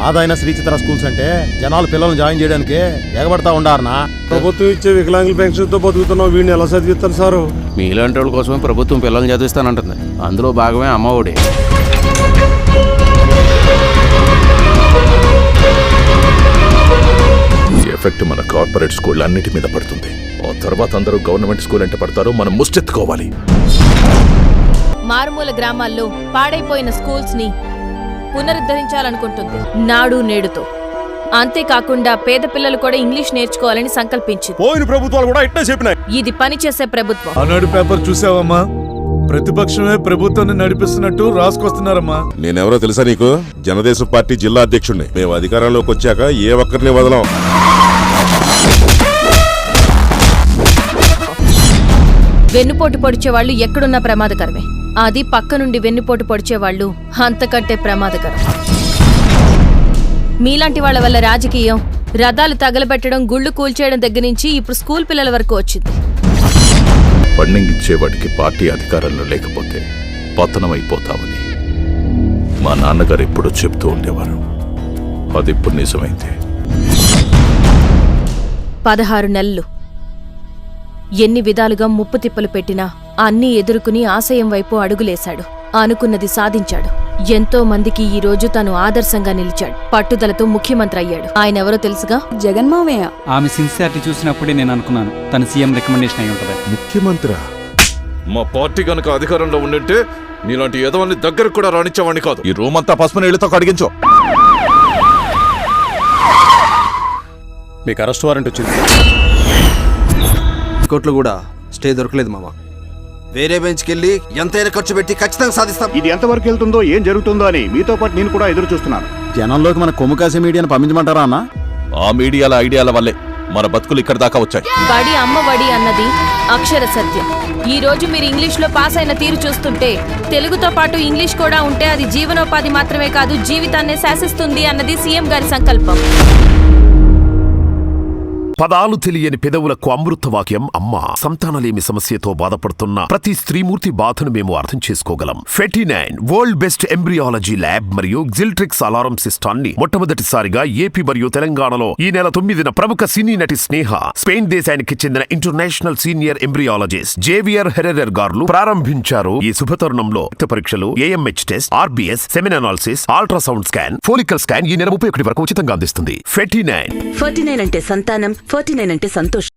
మాదైన Srichitra schools అంటే జనాలు పిల్లల్ని జాయిన్ చేయడానికి ఎగబడతా ఉండారనా. ప్రభుత్వం ఇచ్చే వికలాంగుల పెన్షన్ తో బతుకుతున్నాం, వీడిని ఎలా చదివిస్తాను సారు? మీలాంటి వాళ్ళ కోసమే ప్రభుత్వం పిల్లల్ని చదివిస్తానంటుంది. అందులో భాగమే అమ్మఒడి. ఎఫెక్ట్ మన కార్పొరేట్ స్కూల్ అన్నిటి మీద పడుతుంది. ఆ తర్వాత అందరూ గవర్నమెంట్ స్కూల్ అంటే పడతారు. మనం ముష్టెత్తుకోవాలి. మారుమూల గ్రామాల్లో పాడైపోయిన స్కూల్స్ ని పునరుద్ధరించాలనుకుంటుంది నాడు నేడుతో. అంతేకాకుండా పేద పిల్లలు కూడా ఇంగ్లీష్ నేర్చుకోవాలని సంకల్పించింది. పోయిన ప్రభుత్వాలు కూడా ఇట్టే చెప్పినాయి. ఇది పనిచేసే ప్రభుత్వం. ఆనాడు పేపర్ చూసావమ్మా? ప్రతిపక్షమే ప్రభుత్వాన్ని నడిపిస్తున్నట్టు రాసుకొస్తున్నారమ్మా. నేనెవరో తెలుసా నీకు? జనదేశ పార్టీ జిల్లా అధ్యక్షుడిని. మేము అధికారంలోకి వచ్చాక ఏ ఒక్కరిని వదలం. వెన్నుపోటు పొడిచేవాళ్లు ఎక్కడున్నా ప్రమాదకరమే. అది పక్క నుండి వెన్నుపోటు పొడిచేవాళ్లు అంతకంటే ప్రమాదకరం. మీలాంటి వాళ్ల వల్ల రాజకీయం, రథాలు తగలబెట్టడం, గుళ్లు కూల్చేయడం దగ్గర నుంచి ఇప్పుడు స్కూల్ పిల్లల వరకు వచ్చింది. ఫండింగ్ ఇచ్చేవాడికి పార్టీ అధికారంలో లేకపోతే పతనమైపోతామని మా నాన్నగారు ఎప్పుడూ చెప్తూ ఉండేవారు. అది ఇప్పుడు నిజమైంది. 16 నెలలు ఎన్ని విధాలుగా ముప్పు తిప్పలు పెట్టినా అన్నీ ఎదుర్కొని ఆశయం వైపు అడుగులేశాడు. అనుకున్నది సాధించాడు. ఎంతో మందికి ఈ రోజు తను ఆదర్శంగా నిలిచాడు. పట్టుదలతో ముఖ్యమంత్రి అయ్యాడు. ఆయనెవరో తెలుసుగా? జగన్మావయ్య. ఆమె సిన్సియారిటీ చూసినప్పుడే నేను అనుకున్నాను తన సీఎం రికమెండేషన్ అయి ఉంటుంది. ముఖ్యమంత్రి మా పార్టీ కనుక అధికారంలో ఉండింటే నీలాంటి ఎదవల్ని దగ్గరకు కూడా రాణించేవాడిని కాదు. ఈ రూమ్ అంతా పసుపు నీళ్లతో కడిగించు. మీకు అరెస్ట్ వారెంట్ వచ్చింది. కోర్టులో కూడా స్టే దొరకలేదు మామ. వేరే బెంచ్కి వెళ్ళి ఎంతైనా ఖర్చు పెట్టి ఖచ్చితంగా సాధిస్తాం. ఇది ఎంతవరకు వెళ్తుందో, ఏం జరుగుతుందో అని మీతో పాటు నేను కూడా ఎదురు చూస్తున్నాను. జనంలోకి మన కొమ్ము కాసే మీడియాను పంపించమంటారా అన్న? ఆ మీడియాల ఐడియాల వల్లే మన బతుకులు ఇక్కడ దాకా వచ్చాయి. బడి అమ్మ వడి అన్నది అక్షర సత్యం. ఈ రోజు మీరు ఇంగ్లీష్ లో పాస్ అయిన తీరు చూస్తుంటే, తెలుగుతో పాటు ఇంగ్లీష్ కూడా ఉంటే అది జీవనోపాధి మాత్రమే కాదు, జీవితాన్నే శాసిస్తుంది అన్నది సీఎం గారి సంకల్పం. పదాలు తెలియని పెదవులకు అమృతవాక్యం అమ్మ. సంతానలేమి సమస్యతో బాధపడుతున్న ప్రతి స్త్రీమూర్తి బాధను మేము అర్థం చేసుకోగలం. 49 వరల్డ్ బెస్ట్ ఎంబ్రియాలజీ ల్యాబ్ మరియు జిల్ట్రిక్స్ అలారం సిస్టాన్ని మొట్టమొదటిసారిగా ఏపీ మరియు తెలంగాణలో ఈ నెల 9న ప్రముఖ సినీ నటి స్నేహ, స్పెయిన్ దేశానికి చెందిన international senior embryologist Javier Herrera గారు ప్రారంభించారు. ఈ శుభతరుణంలో రక్త పరీక్షలు, AMH test, RBS, semen analysis, ultrasound scan, follicle scan ఈ నెల 31 వరకు ఉచితంగా అందిస్తుంది. 49 49 అంటే సంతానం, 49 అంటే సంతోషం.